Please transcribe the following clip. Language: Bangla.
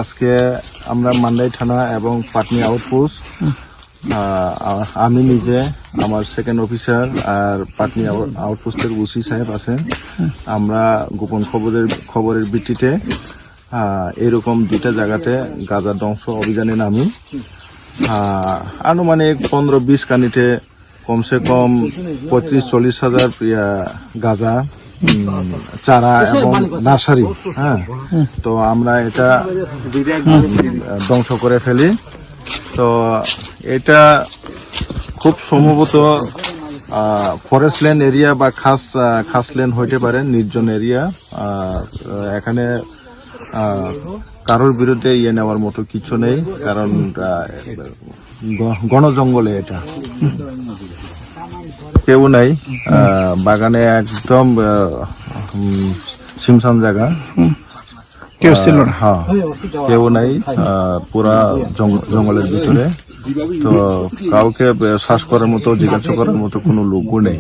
আজকে আমরা মান্দাই থানা এবং পাটনি আউটপোস্ট, আমি নিজে, আমার সেকেন্ড অফিসার আর পাটনি আউটপোস্টের ওসি সাহেব আছেন। আমরা গোপন খবরের ভিত্তিতে এরকম দুইটা জায়গাতে গাঁজা ধ্বংস অভিযানে নামি। আনুমানিক 15-20 কানিতে কমসে কম 35-40 হাজার গাঁজা চারা এবং নার্সারি। তো আমরা এটা ধ্বংস করে ফেলি। তো এটা খুব সম্ভবত ফরেস্ট ল্যান্ড এরিয়া বা খাস ল্যান্ড হইতে পারে, নির্জন এরিয়া। এখানে কারোর বিরুদ্ধে নেওয়ার মতো কিছু নেই, কারণ ঘন জঙ্গলে এটা কেউ নাই। বাগানে একদম সিমসাম জায়গা, কেউ ছিল না। হ্যাঁ, কেউ নাই, পুরা জঙ্গলের ভিতরে। তো কাউকে শ্বাস করার মতো, জিজ্ঞাসা করার মতো কোনো লোকও নেই।